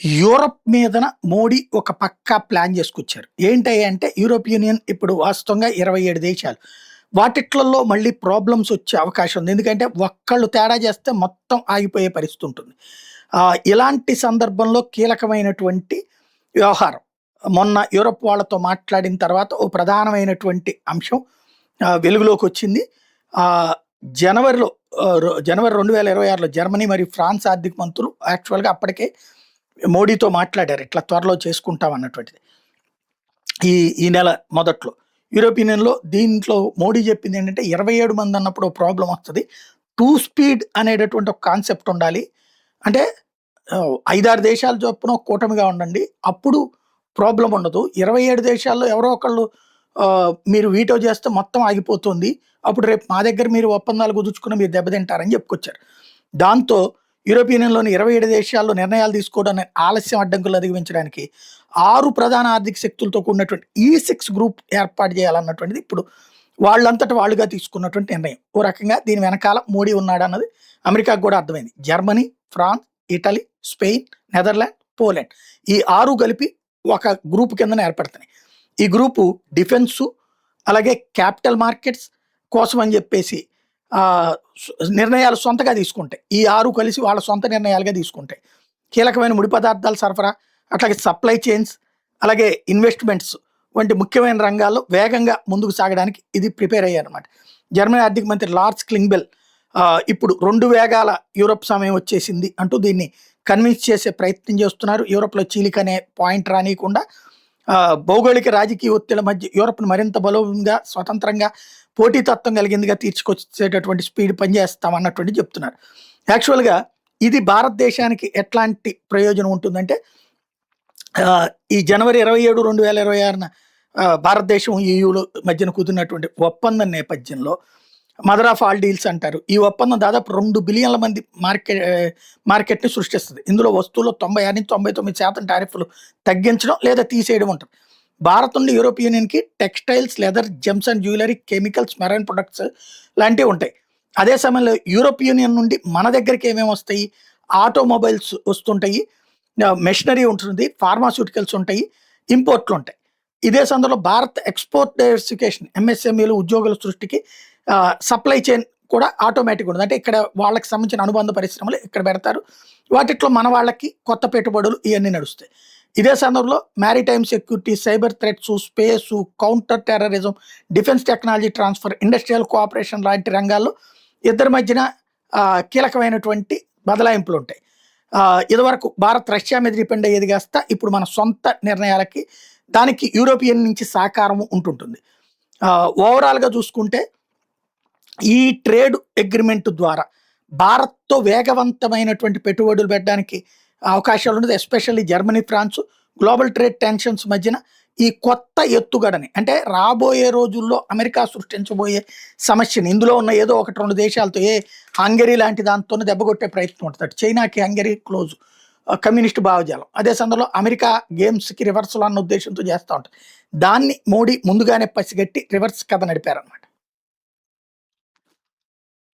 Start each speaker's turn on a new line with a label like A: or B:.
A: Europe మీదన మోడీ ఒక పక్కా plan చేసుకొచ్చారు. ఏంటయ్యా అంటే యూరోప్ యూనియన్ ఇప్పుడు వాస్తవంగా 27 దేశాలు. వాటిట్లల్లో మళ్ళీ ప్రాబ్లమ్స్ వచ్చే అవకాశం ఉంది. ఎందుకంటే ఒక్కళ్ళు తేడా చేస్తే మొత్తం ఆగిపోయే పరిస్థితి ఉంటుంది. ఇలాంటి సందర్భంలో కీలకమైనటువంటి వ్యవహారం. మొన్న యూరప్ వాళ్ళతో మాట్లాడిన తర్వాత ఓ ప్రధానమైనటువంటి అంశం వెలుగులోకొచ్చింది. ఆహ్, జనవరిలో జనవరి 2026లో జర్మనీ మరియు ఫ్రాన్స్ ఆర్థిక మంత్రులు యాక్చువల్‌గా అప్పటికే మోడీతో మాట్లాడారు. ఇట్లా త్వరలో చేసుకుంటాం అన్నటువంటిది. ఈ ఈ నెల మొదట్లో. యూరోపియన్ యూనియన్‌లో దీంట్లో మోడీ చెప్పిందేంటంటే 27 మంది అన్నప్పుడు ఓ ప్రాబ్లమ్ వస్తది. టూ స్పీడ్ అనేటటువంటి ఒక కాన్సెప్ట్ ఉండాలి. అంటే 5, 6 దేశాల చొప్పున ఒక కూటమిగా ఉండండి. అప్పుడు ప్రాబ్లమ్ ఉండదు. 27 దేశాల్లో ఎవరో ఒకళ్ళు మీరు వీటో చేస్తే మొత్తం ఆగిపోతుంది. అప్పుడు రేపు మా దగ్గర మీరు ఒప్పందాలు కుదుర్చుకుని మీరు దెబ్బతింటారని చెప్పుకొచ్చారు. దాంతో యూరోపియన్ యూనియన్‌లోని 27 దేశాల్లో నిర్ణయాలు తీసుకోవడానికి ఆలస్యం అడ్డంకులు అధిగమించడానికి 6 ప్రధాన ఆర్థిక శక్తులతో కూడినటువంటి E6 గ్రూప్ ఏర్పాటు చేయాలన్నటువంటిది ఇప్పుడు వాళ్ళంతట వాళ్ళుగా తీసుకున్నటువంటి నిర్ణయం. ఓ రకంగా దీని వెనకాల మోడీ ఉన్నాడన్నది అమెరికాకు కూడా అర్థమైంది. Germany, France, Italy, Spain, Netherland, Poland ఈ 6 కలిపి ఒక గ్రూప్ కిందన ఏర్పడుతున్నాయి. ఈ గ్రూపు డిఫెన్సు, అలాగే క్యాపిటల్ మార్కెట్స్ కోసం అని చెప్పేసి నిర్ణయాలు సొంతగా తీసుకుంటాయి. ఈ 6 కలిసి వాళ్ళ సొంత నిర్ణయాలుగా తీసుకుంటాయి. కీలకమైన ముడి పదార్థాల సరఫరా, అట్లాగే సప్లై చైన్స్, అలాగే ఇన్వెస్ట్మెంట్స్ వంటి ముఖ్యమైన రంగాల్లో వేగంగా ముందుకు సాగడానికి ఇది ప్రిపేర్ అయ్యారన్నమాట. జర్మనీ ఆర్థిక మంత్రి లార్స్ క్లింగ్బెల్ ఇప్పుడు 2 వేగాల యూరప్ సమయం వచ్చేసింది అంటూ దీన్ని కన్విన్స్ చేసే ప్రయత్నం చేస్తున్నారు. యూరప్‌లో చీలిక అనే పాయింట్ రానీయకుండా భౌగోళిక రాజకీయ ఒత్తిళ్ల మధ్య యూరప్‌ను మరింత బలోపేతంగా, స్వతంత్రంగా, పోటీతత్వం కలిగిందిగా తీర్చుకొచ్చేటటువంటి స్పీడ్ పనిచేస్తాం అన్నటువంటిది చెప్తున్నారు. యాక్చువల్‌గా ఇది భారతదేశానికి ఎట్లాంటి ప్రయోజనం ఉంటుందంటే ఈ జనవరి 27, 2026న భారతదేశం ఈయూలో మధ్యన కుదిరినటువంటి ఒప్పందం నేపథ్యంలో మదర్ ఆఫ్ ఆల్ డీల్స్ అంటారు. ఈ ఒప్పందం దాదాపు 2 బిలియన్ల మంది మార్కెట్‌ని సృష్టిస్తది. ఇందులో వస్తువుల్లో 96-99% టారిఫ్‌లు తగ్గించడం లేదా తీసేయడం ఉంటుంది. భారత్ నుండి యూరోపియన్ యూనియన్‌కి textiles, leather, gems and jewellery, chemicals, marine products లాంటివి ఉంటాయి. అదే సమయంలో యూరోప్ యూనియన్ నుండి మన దగ్గరికి ఏమేమి వస్తాయి? ఆటోమొబైల్స్ వస్తుంటాయి, మెషినరీ ఉంటుంది, ఫార్మాస్యూటికల్స్ ఉంటాయి, ఇంపోర్ట్లు ఉంటాయి. ఇదే సందర్భంలో భారత్ ఎక్స్‌పోర్ట్ డైవర్సిఫికేషన్, ఎంఎస్ఎంఈలు ఉద్యోగుల సృష్టికి సప్లై చైన్ కూడా ఆటోమేటిక్‌గా ఉంటుంది. అంటే ఇక్కడ వాళ్ళకి సంబంధించిన అనుబంధ పరిశ్రమలు ఇక్కడ పెడతారు. వాటిట్లో మన వాళ్ళకి కొత్త పెట్టుబడులు ఇవన్నీ నడుస్తాయి. ఇదే సందర్భంలో maritime security, cyber threats, space, counter terrorism, defence technology transfer, industrial cooperation లాంటి రంగాల్లో ఇద్దరి మధ్యన కీలకమైనటువంటి బదలాయింపులు ఉంటాయి. ఇదివరకు భారత్ రష్యా మీద డిపెండ్ అయ్యేది కాస్త ఇప్పుడు మన సొంత నిర్ణయాలకి దానికి యూరోపియన్ నుంచి సహకారం ఉంటుంటుంది. ఓవరాల్‌గా చూసుకుంటే ఈ ట్రేడ్ అగ్రిమెంట్ ద్వారా భారత్‌తో వేగవంతమైనటువంటి పెట్టుబడులు పెట్టడానికి అవకాశాలు ఉన్నది. Especially Germany, France global trade tensions మధ్యన ఈ కొత్త ఎత్తుగడని అంటే రాబోయే రోజుల్లో అమెరికా సృష్టించబోయే సమస్యని ఇందులో ఉన్న ఏదో 1, 2 దేశాలతో హంగరీ లాంటి దాంతోనే దెబ్బకొట్టే ప్రయత్నం ఉంటుంది. చైనాకి హంగరీ క్లోజ్, కమ్యూనిస్ట్ భావజాలం. అదే సందర్భంలో అమెరికా గేమ్స్‌కి రివర్సల్ అన్న ఉద్దేశంతో చేస్తూ ఉంటుంది. దాన్ని మోడీ ముందుగానే పసిగట్టి రివర్స్ కథ నడిపారన్నమాట.